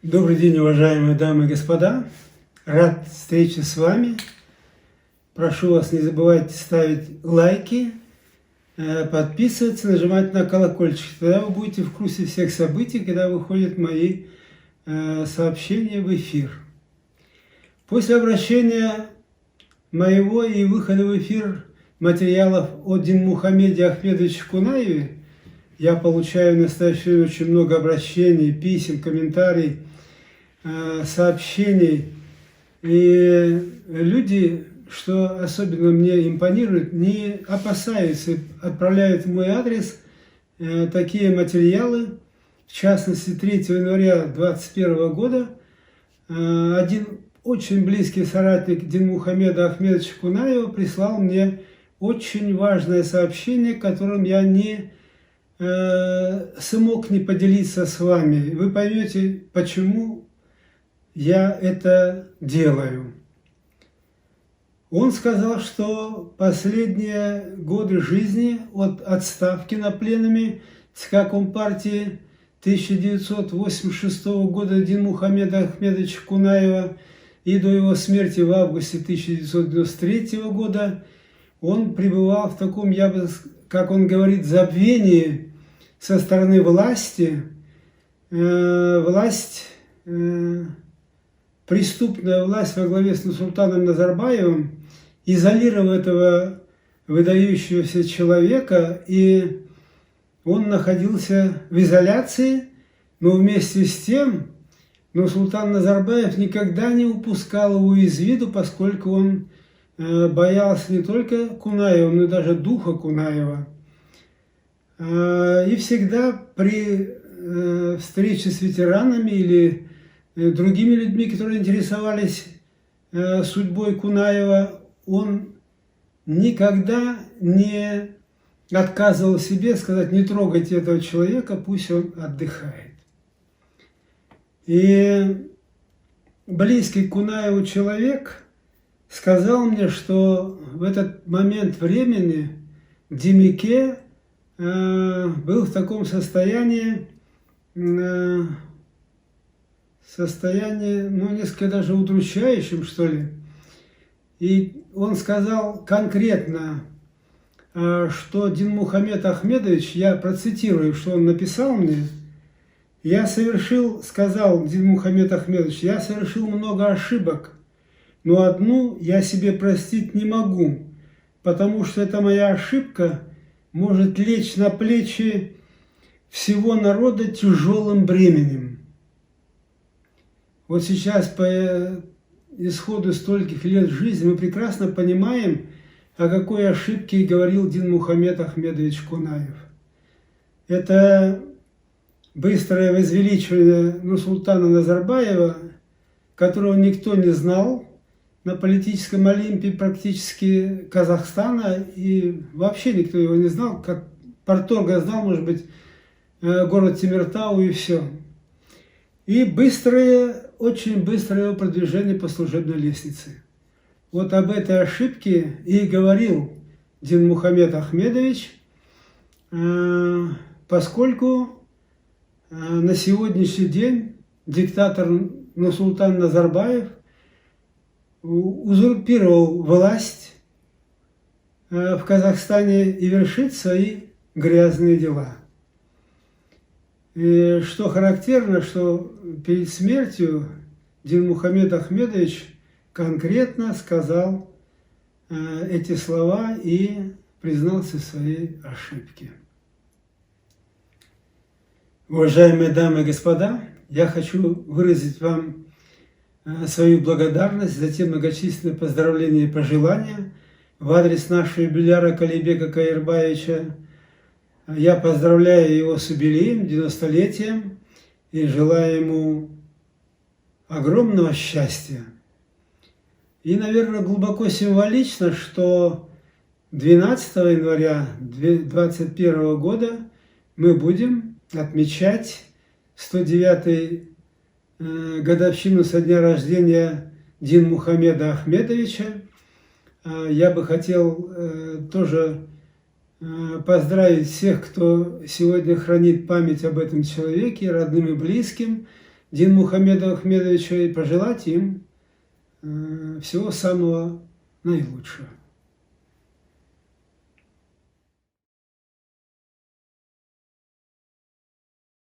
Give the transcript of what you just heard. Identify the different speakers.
Speaker 1: Добрый день, уважаемые дамы и господа. Рад встрече с вами. Прошу вас, не забывайте ставить лайки, подписываться, нажимать на колокольчик. Тогда вы будете в курсе всех событий, когда выходят мои сообщения в эфир. После обращения моего и выхода в эфир материалов о Динмухамеде Ахмедовиче Кунаеве я получаю в настоящее время очень много обращений, писем, комментариев, сообщений. И люди, что особенно мне импонирует, не опасаются, отправляют в мой адрес такие материалы. В частности, 3 января 2021 года один очень близкий соратник Динмухамеда Ахмедовича Кунаева прислал мне очень важное сообщение, которым я не смог не поделиться с вами. Вы поймете, почему я это делаю. Он сказал, что последние годы жизни от отставки на пленуме ЦК Компартии 1986 года Динмухамеда Ахмедовича Кунаева и до его смерти в августе 1993 года он пребывал в таком, как он говорит, забвении со стороны власти. Преступная власть во главе с Нурсултаном Назарбаевым изолировала этого выдающегося человека, и он находился в изоляции, но вместе с тем Нурсултан Назарбаев никогда не упускал его из виду, поскольку он боялся не только Кунаева, но и даже духа Кунаева. И всегда при встрече с ветеранами или другими людьми, которые интересовались судьбой Кунаева, он никогда не отказывал себе сказать: не трогайте этого человека, пусть он отдыхает. И близкий к Кунаеву человек сказал мне, что в этот момент времени Димике был в таком состоянии, ну, несколько даже удручающим, что ли. И он сказал конкретно, что Динмухамед Ахмедович, я процитирую, что он написал мне: сказал Динмухамед Ахмедович, я совершил много ошибок, но одну я себе простить не могу, потому что эта моя ошибка может лечь на плечи всего народа тяжелым бременем. Вот сейчас, по исходу стольких лет жизни, мы прекрасно понимаем, о какой ошибке говорил Динмухамед Ахмедович Кунаев. Это быстрое возвеличивание Нурсултана Назарбаева, которого никто не знал на политическом Олимпе практически Казахстана, и вообще никто его не знал, как парторга знал, может быть, город Темиртау и все. И очень быстрое его продвижение по служебной лестнице. Вот об этой ошибке и говорил Динмухамед Ахмедович, поскольку на сегодняшний день диктатор Нурсултан Назарбаев узурпировал власть в Казахстане и вершит свои грязные дела. И что характерно, что перед смертью Динмухамед Ахмедович конкретно сказал эти слова и признался в своей ошибке. Уважаемые дамы и господа, я хочу выразить вам свою благодарность за те многочисленные поздравления и пожелания в адрес нашего юбиляра Калейбека Каирбаевича. Я поздравляю его с юбилеем, 90-летием, и желаю ему огромного счастья. И, наверное, глубоко символично, что 12 января 2021 года мы будем отмечать 109-й годовщину со дня рождения Динмухамеда Ахмедовича. Я бы хотел тоже поздравить всех, кто сегодня хранит память об этом человеке, родным и близким. Динмухамеда Ахмедовича и пожелать им всего самого наилучшего.